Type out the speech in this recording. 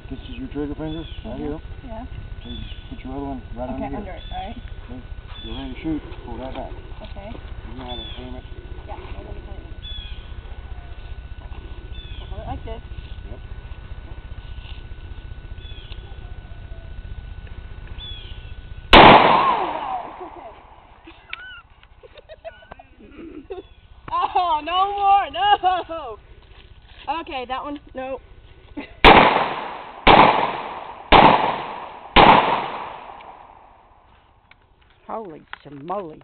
This is your trigger finger, right here. Yeah. So you just put your other one right under here. Under it, alright. Okay. You're ready to shoot, pull that back. Okay. You know how to aim it. Yeah, I'm going to aim it. Hold it like this. Yep. Oh, no more, no! Okay, that one, no. Holy moly.